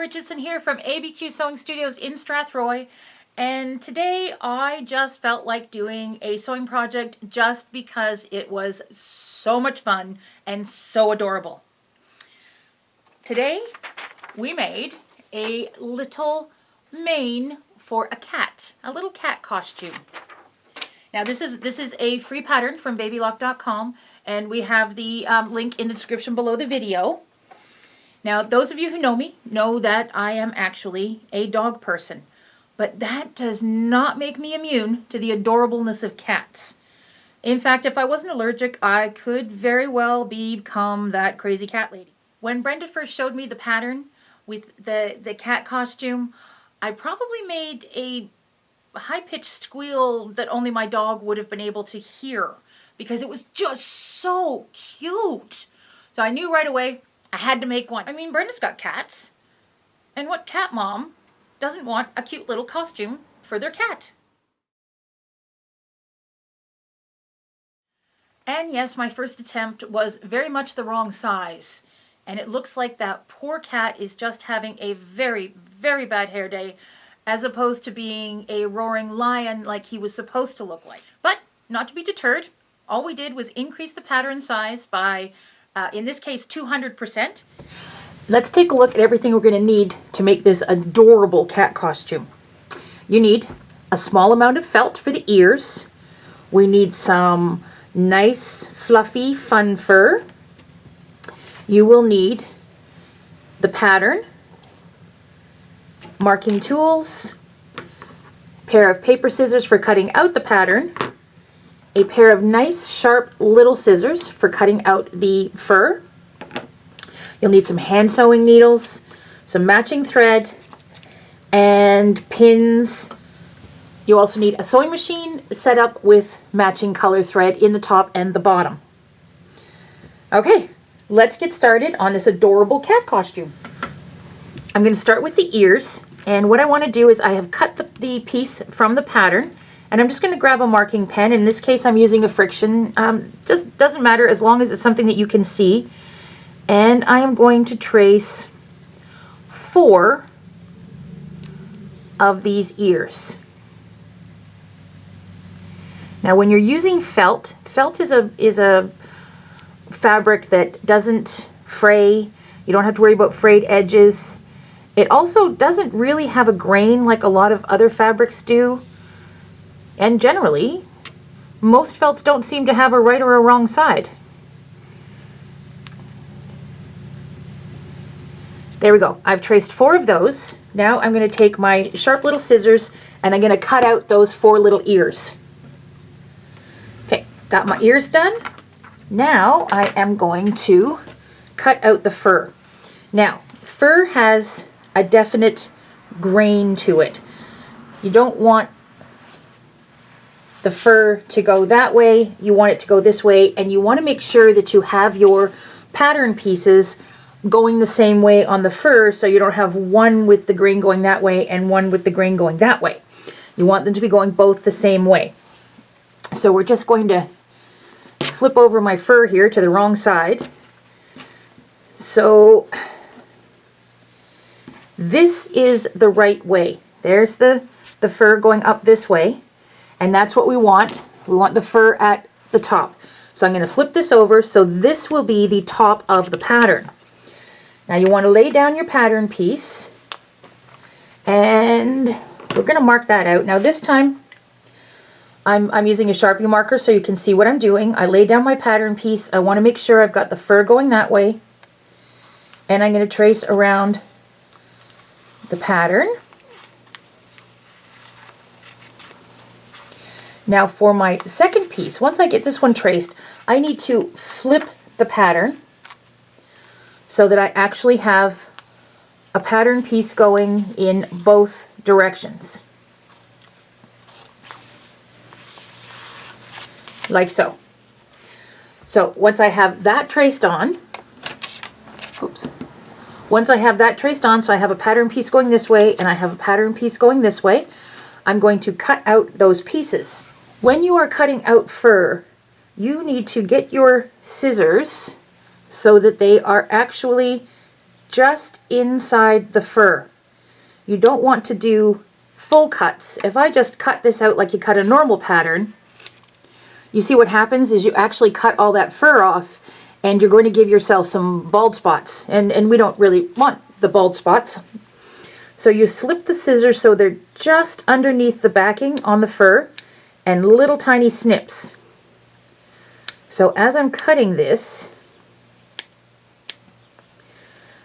Richardson here from ABQ Sewing Studios in Strathroy, and today I just felt like doing a sewing project just because it was so much fun and so adorable. Today we made a little mane for a cat, a little cat costume. Now this is a free pattern from babylock.com, and we have the link in the description below the video. Now, those of you who know me know that I am actually a dog person, but that does not make me immune to the adorableness of cats. In fact, if I wasn't allergic, I could very well become that crazy cat lady. When Brenda first showed me the pattern with the cat costume, I probably made a high-pitched squeal that only my dog would have been able to hear because it was just so cute. So I knew right away I had to make one. I mean, Brenda's got cats. And what cat mom doesn't want a cute little costume for their cat? And yes, my first attempt was very much the wrong size. And it looks like that poor cat is just having a very, very bad hair day, as opposed to being a roaring lion like he was supposed to look like. But not to be deterred, all we did was increase the pattern size by in this case 200%. Let's take a look at everything we're going to need to make this adorable cat costume. You need a small amount of felt for the ears. We need some nice fluffy fun fur. You will need the pattern, marking tools, pair of paper scissors for cutting out the pattern, a pair of nice sharp little scissors for cutting out the fur. You'll need some hand sewing needles, some matching thread, and pins. You also need a sewing machine set up with matching color thread in the top and the bottom. Okay, let's get started on this adorable cat costume. I'm going to start with the ears, and what I want to do is I have cut the piece from the pattern, and I'm just going to grab a marking pen. In this case, I'm using a friction. Just doesn't matter as long as it's something that you can see. And I am going to trace 4 of these ears. Now, when you're using felt is a fabric that doesn't fray. You don't have to worry about frayed edges. It also doesn't really have a grain like a lot of other fabrics do. And generally, most felts don't seem to have a right or a wrong side. There we go. I've traced 4 of those. Now I'm going to take my sharp little scissors and I'm going to cut out those 4 little ears. Okay, got my ears done. Now I am going to cut out the fur. Now, fur has a definite grain to it. You don't want the fur to go that way, you want it to go this way, and you want to make sure that you have your pattern pieces going the same way on the fur, so you don't have one with the grain going that way and one with the grain going that way. You want them to be going both the same way. So we're just going to flip over my fur here to the wrong side. So this is the right way. There's the fur going up this way. And that's what we want. We want the fur at the top. So I'm going to flip this over so this will be the top of the pattern. Now you want to lay down your pattern piece, and we're going to mark that out. Now this time I'm using a Sharpie marker so you can see what I'm doing. I lay down my pattern piece. I want to make sure I've got the fur going that way, and I'm going to trace around the pattern. Now for my second piece, once I get this one traced, I need to flip the pattern so that I actually have a pattern piece going in both directions. Like so. So once I have that traced on, once I have that traced on, so I have a pattern piece going this way and I have a pattern piece going this way, I'm going to cut out those pieces. When you are cutting out fur, you need to get your scissors so that they are actually just inside the fur. You don't want to do full cuts. If I just cut this out like you cut a normal pattern, you see what happens is you actually cut all that fur off, and you're going to give yourself some bald spots, and we don't really want the bald spots. So you slip the scissors so they're just underneath the backing on the fur, and little tiny snips. So as I'm cutting this,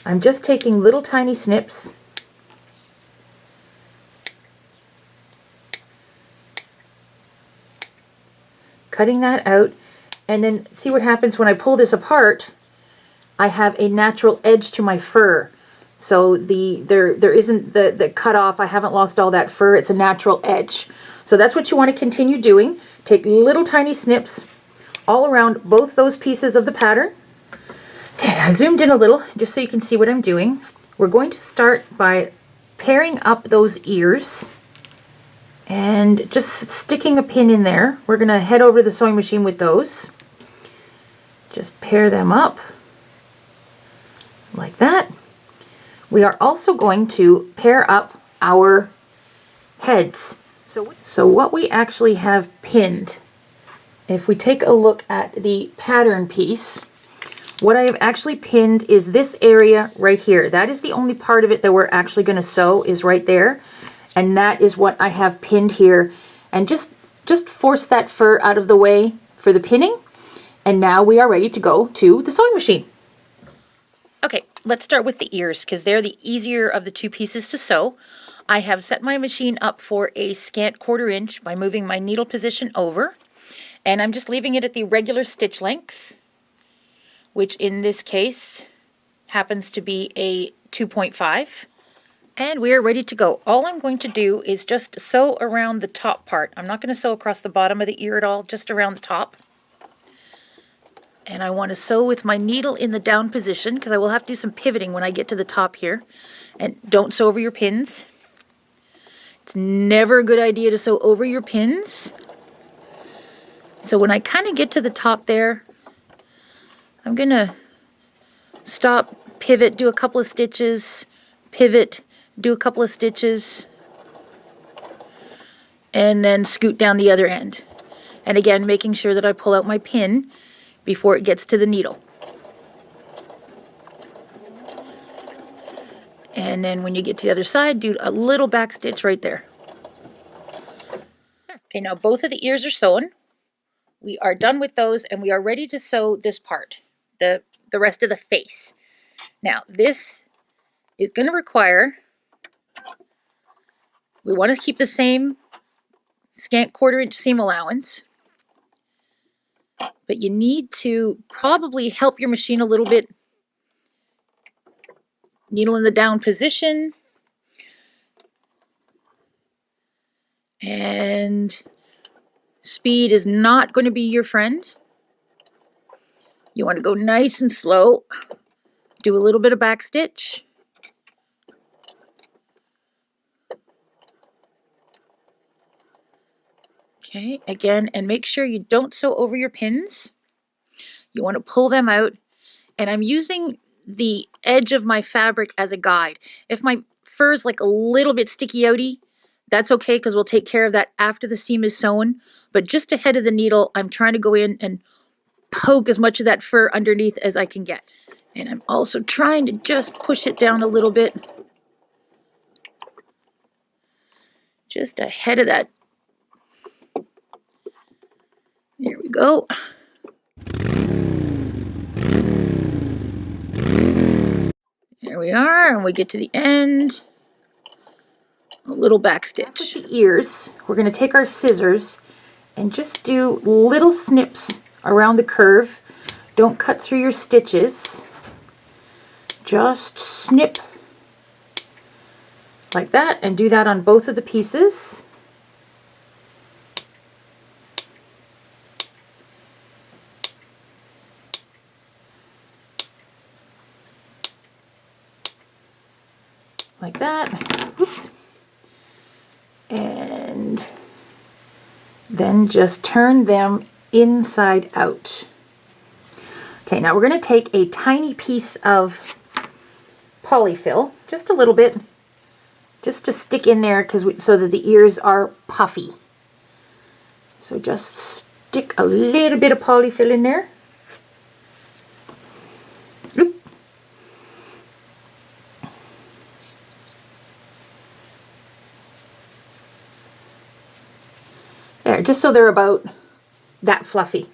I'm just taking little tiny snips, cutting that out, and then see what happens when I pull this apart. I have a natural edge to my fur. So there isn't the cut off. I haven't lost all that fur. It's a natural edge. So that's what you want to continue doing. Take little tiny snips all around both those pieces of the pattern. Okay, I zoomed in a little just so you can see what I'm doing. We're going to start by pairing up those ears and just sticking a pin in there. We're going to head over to the sewing machine with those. Just pair them up like that. We are also going to pair up our heads. So what we actually have pinned, if we take a look at the pattern piece, what I have actually pinned is this area right here. That is the only part of it that we're actually going to sew, is right there. And that is what I have pinned here. And just force that fur out of the way for the pinning. And now we are ready to go to the sewing machine. Okay, let's start with the ears because they're the easier of the two pieces to sew. I have set my machine up for a scant 1/4 inch by moving my needle position over. And I'm just leaving it at the regular stitch length, which in this case happens to be a 2.5. And we are ready to go. All I'm going to do is just sew around the top part. I'm not going to sew across the bottom of the ear at all, just around the top. And I want to sew with my needle in the down position because I will have to do some pivoting when I get to the top here. And don't sew over your pins. It's never a good idea to sew over your pins. So when I kind of get to the top there, I'm going to stop, pivot, do a couple of stitches, pivot, do a couple of stitches, and then scoot down the other end. And again, making sure that I pull out my pin before it gets to the needle. And then when you get to the other side, do a little back stitch right there. Okay, now both of the ears are sewn. We are done with those and we are ready to sew this part, the rest of the face. Now this is going to require, we want to keep the same scant 1/4 inch seam allowance. But you need to probably help your machine a little bit. Needle in the down position. And speed is not going to be your friend. You want to go nice and slow. Do a little bit of back stitch. Okay, again, and make sure you don't sew over your pins. You want to pull them out. And I'm using the edge of my fabric as a guide. If my fur is like a little bit sticky outy, that's okay because we'll take care of that after the seam is sewn. But just ahead of the needle, I'm trying to go in and poke as much of that fur underneath as I can get. And I'm also trying to just push it down a little bit. Just ahead of that. There we go. There we are, and we get to the end. A little back stitch. With the ears, we're going to take our scissors and just do little snips around the curve. Don't cut through your stitches. Just snip like that, and do that on both of the pieces. Like that. Oops. And then just turn them inside out. Okay, now we're going to take a tiny piece of polyfill, just a little bit, just to stick in there so that the ears are puffy. So just stick a little bit of polyfill in there. Oop. There, just so they're about that fluffy.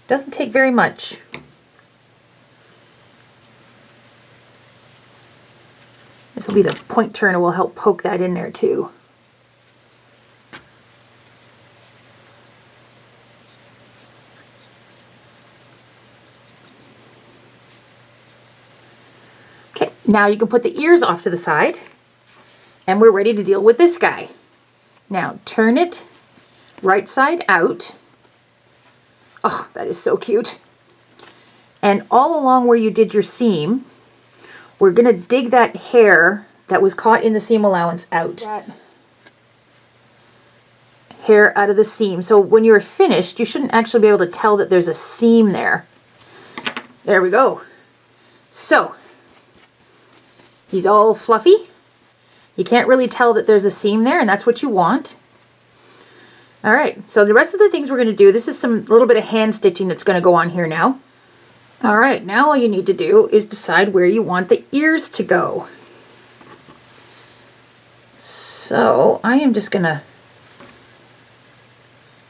Doesn't take very much. This will be the point turner, will help poke that in there too. Okay, now you can put the ears off to the side, and we're ready to deal with this guy. Now turn it right side out. Oh, that is so cute. And all along where you did your seam, we're going to dig that hair that was caught in the seam allowance out. That hair out of the seam. So when you're finished, you shouldn't actually be able to tell that there's a seam there. There we go. So, he's all fluffy. You can't really tell that there's a seam there, and that's what you want. Alright, so the rest of the things we're going to do, this is some little bit of hand stitching that's going to go on here now. Alright, now all you need to do is decide where you want the ears to go. So I am just going to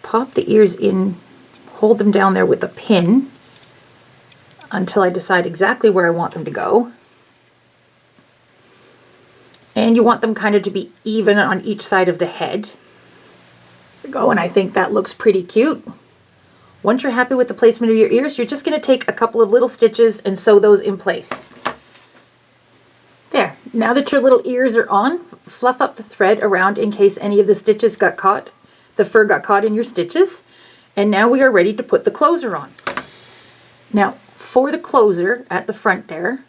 pop the ears in, hold them down there with a pin until I decide exactly where I want them to go. And you want them kind of to be even on each side of the head. There we go, and I think that looks pretty cute. Once you're happy with the placement of your ears, you're just going to take a couple of little stitches and sew those in place. There, now that your little ears are on, fluff up the thread around in case any of the stitches got caught, the fur got caught in your stitches. And now we are ready to put the closer on. Now, for the closer at the front there,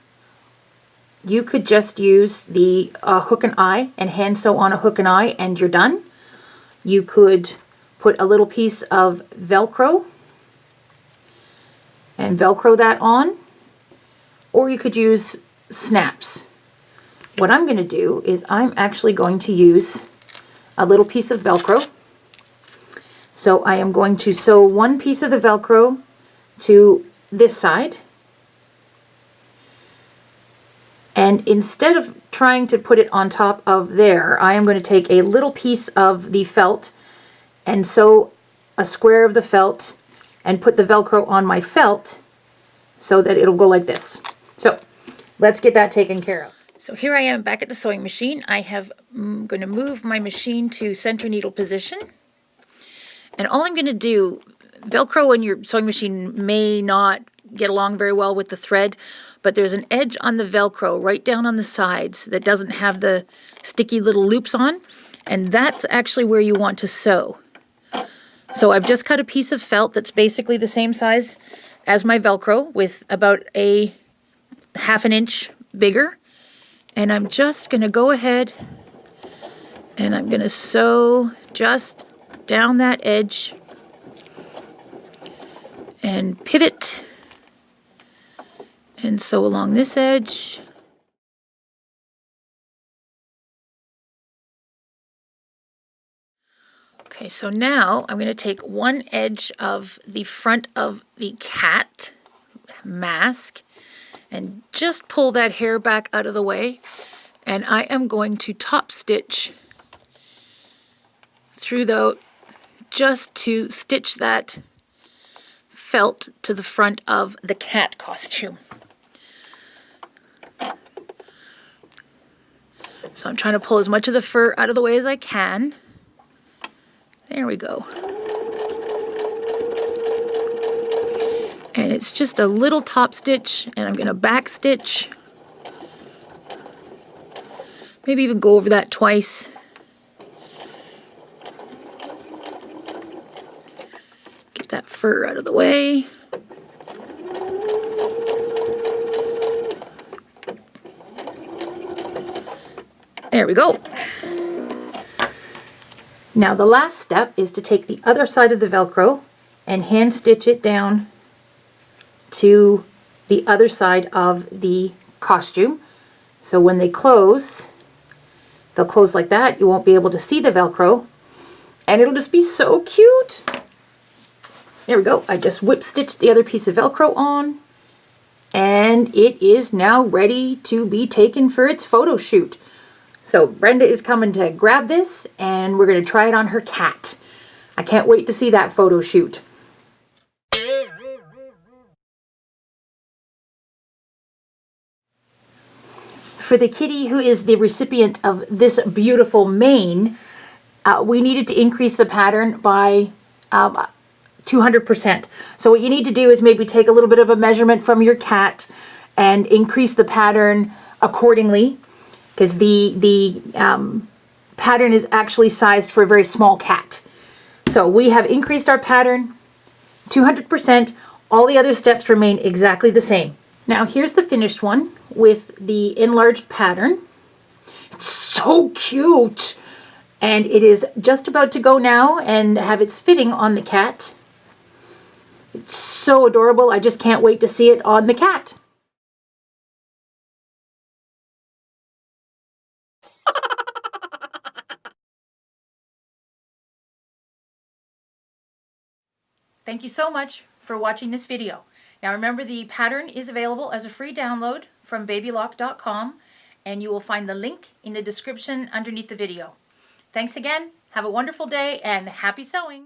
you could just use the hook and eye and hand sew on a hook and eye and you're done. You could put a little piece of Velcro and Velcro that on, or you could use snaps. What I'm going to do is I'm actually going to use a little piece of Velcro. So I am going to sew one piece of the Velcro to this side. And instead of trying to put it on top of there, I am going to take a little piece of the felt and sew a square of the felt and put the Velcro on my felt so that it'll go like this. So let's get that taken care of. So here I am back at the sewing machine. I'm going to move my machine to center needle position. And all I'm going to do, Velcro in your sewing machine may not get along very well with the thread, but there's an edge on the Velcro right down on the sides that doesn't have the sticky little loops on, and that's actually where you want to sew. So I've just cut a piece of felt that's basically the same size as my Velcro with about a ½ an inch bigger, and I'm just going to go ahead and I'm going to sew just down that edge and pivot and sew along this edge. Okay, so now I'm going to take one edge of the front of the cat mask and just pull that hair back out of the way, and I am going to top stitch through though, just to stitch that felt to the front of the cat costume. So I'm trying to pull as much of the fur out of the way as I can. There we go. And it's just a little top stitch, and I'm going to back stitch. Maybe even go over that twice. Get that fur out of the way. There we go. Now the last step is to take the other side of the Velcro and hand stitch it down to the other side of the costume. So when they close, they'll close like that. You won't be able to see the Velcro, and it'll just be so cute. There we go. I just whip stitched the other piece of Velcro on, and it is now ready to be taken for its photo shoot. So Brenda is coming to grab this, and we're going to try it on her cat. I can't wait to see that photo shoot. For the kitty who is the recipient of this beautiful mane, we needed to increase the pattern by 200%. So what you need to do is maybe take a little bit of a measurement from your cat and increase the pattern accordingly, because the pattern is actually sized for a very small cat. So we have increased our pattern 200%. All the other steps remain exactly the same. Now here's the finished one with the enlarged pattern. It's so cute! And it is just about to go now and have its fitting on the cat. It's so adorable. I just can't wait to see it on the cat. Thank you so much for watching this video. Now remember, the pattern is available as a free download from babylock.com, and you will find the link in the description underneath the video. Thanks again. Have a wonderful day and happy sewing.